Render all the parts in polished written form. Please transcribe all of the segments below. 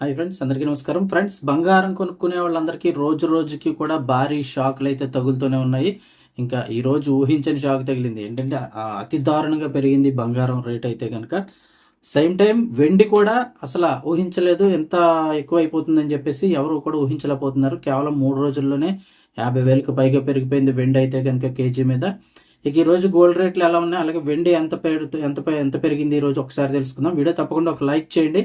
Hi friends, అందరికీ నమస్కారం. Friends, బంగారం కొనుక్కునే వాళ్ళందరికీ రోజు రోజుకి కూడా భారీ షాక్లు అయితే తగులుతూనే ఉన్నాయి. ఇంకా ఈ రోజు ఊహించని షాక్ తగిలింది. ఏంటంటే అతి దారుణంగా పెరిగింది బంగారం రేట్ అయితే కనుక. సేమ్ టైం వెండి కూడా అసలు ఊహించలేదు, ఎంత ఎక్కువ అయిపోతుందని చెప్పేసి ఎవరు కూడా ఊహించలేకపోతున్నారు. కేవలం 3 రోజుల్లోనే 50,000కు పైగా పెరిగిపోయింది వెండి అయితే కనుక కేజీ మీద. ఇక ఈరోజు గోల్డ్ రేట్లు ఎలా ఉన్నాయి, అలాగే వెండి ఎంత పెరిగింది ఈరోజు ఒకసారి తెలుసుకుందాం. వీడియో తప్పకుండా ఒక లైక్ చేయండి.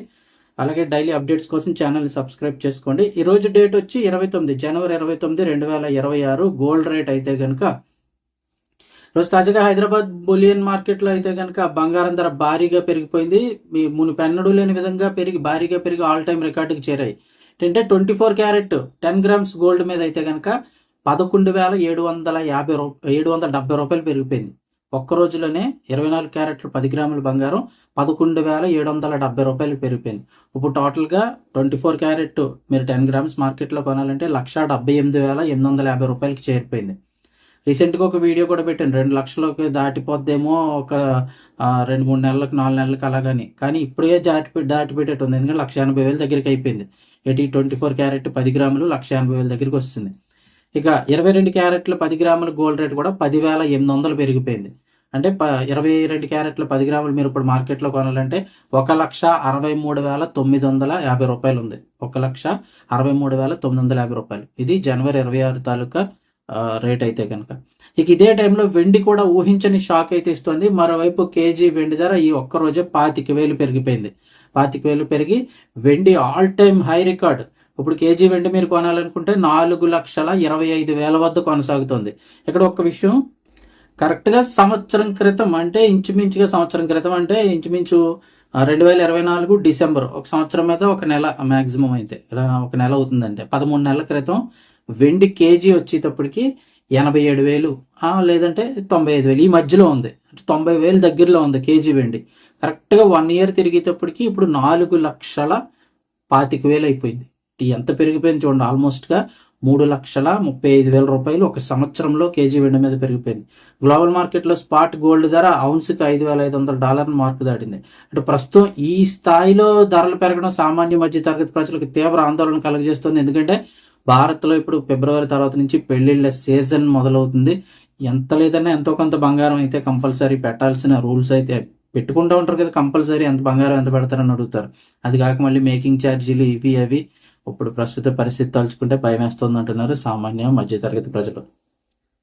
అలాగే డైలీ అప్డేట్స్ కోసం ఛానల్ని సబ్స్క్రైబ్ చేసుకోండి. ఈ రోజు డేట్ వచ్చి జనవరి 29, 2026. గోల్డ్ రేట్ అయితే కనుక రోజు తాజాగా హైదరాబాద్ బులియన్ మార్కెట్లో అయితే కనుక బంగారం ధర భారీగా పెరిగిపోయింది. మీ మునుపెన్నడూ లేని విధంగా భారీగా పెరిగి ఆల్ టైమ్ రికార్డుకి చేరాయి. అంటే 24 క్యారెట్ 10 గ్రామ్స్ గోల్డ్ మీద అయితే కనుక 11,770 రూపాయలు పెరిగిపోయింది. ఒక్క రోజులోనే 24 క్యారెట్లు 10 గ్రాముల బంగారం 11,770 రూపాయలు పెరిగిపోయింది. ఇప్పుడు టోటల్గా 24 క్యారెట్ మీరు 10 గ్రామ్స్ మార్కెట్లో కొనాలంటే 1,78,850 రూపాయలకి చేరిపోయింది. రీసెంట్గా ఒక వీడియో కూడా పెట్టాను, 2 లక్షలకి దాటిపోద్దేమో ఒక 2-3 నెలలకు 4 నెలలకు అలాగని. కానీ ఇప్పుడే దాటిపెట్టేట్టు ఉంది, ఎందుకంటే 1,80,000 దగ్గరికి అయిపోయింది. 24 క్యారెట్ 10 గ్రాములు 1,80,000 దగ్గరికి వస్తుంది. ఇక 22 క్యారెట్ల 10 గ్రాముల గోల్డ్ రేట్ కూడా 10,800 పెరిగిపోయింది. అంటే 22 క్యారెట్ల 10 గ్రాములు మీరు ఇప్పుడు మార్కెట్లో కొనాలంటే 1,63,950 రూపాయలు ఉంది. 1,63,950 రూపాయలు. ఇది జనవరి 26 తాలూకా రేట్ అయితే కనుక. ఇక ఇదే టైంలో వెండి కూడా ఊహించని షాక్ అయితే ఇస్తుంది. మరోవైపు కేజీ వెండి ధర ఈ ఒక్కరోజే 25,000 పెరిగిపోయింది. 25,000 పెరిగి వెండి ఆల్ టైమ్ హై రికార్డ్. ఇప్పుడు కేజీ వెండి మీరు కొనాలనుకుంటే 4,25,000 వద్ద కొనసాగుతుంది. ఇక్కడ ఒక విషయం, కరెక్ట్గా సంవత్సరం క్రితం అంటే ఇంచుమించుగా 2024 డిసెంబర్, ఒక సంవత్సరం మీద ఒక నెల మ్యాక్సిమం అయితే ఒక నెల అవుతుందంటే 13 నెలల క్రితం వెండి కేజీ వచ్చేటప్పటికి 87,000 లేదంటే 95,000 ఈ మధ్యలో ఉంది. అంటే 90,000 దగ్గరలో ఉంది కేజీ వెండి. కరెక్ట్గా 1 ఇయర్ తిరిగేటప్పటికి ఇప్పుడు 4,25,000 అయిపోయింది. ఎంత పెరిగిపోయింది చూడండి, ఆల్మోస్ట్గా 3,35,000 రూపాయలు ఒక సంవత్సరంలో కేజీ వెండి మీద పెరిగిపోయింది. గ్లోబల్ మార్కెట్లో స్పాట్ గోల్డ్ ధర ఔన్స్కి $5,500 మార్కు దాటింది. అంటే ప్రస్తుతం ఈ స్థాయిలో ధరలు పెరగడం సామాన్య మధ్య తరగతి ప్రజలకు తీవ్ర ఆందోళన కలుగజేస్తుంది. ఎందుకంటే భారత్లో ఇప్పుడు ఫిబ్రవరి తర్వాత నుంచి పెళ్లిళ్ళ సీజన్ మొదలవుతుంది. ఎంత లేదన్నా ఎంతో కొంత బంగారం అయితే కంపల్సరీ పెట్టాల్సిన రూల్స్ అయితే పెట్టుకుంటూ ఉంటారు కదా. కంపల్సరీ ఎంత బంగారం ఎంత పెడతారని అడుగుతారు. అది కాక మళ్ళీ మేకింగ్ ఛార్జీలు ఇవి అవి. ఇప్పుడు ప్రస్తుత పరిస్థితి తలుచుకుంటే భయం వేస్తుంది అంటున్నారు సామాన్య మధ్యతరగతి ప్రజలు.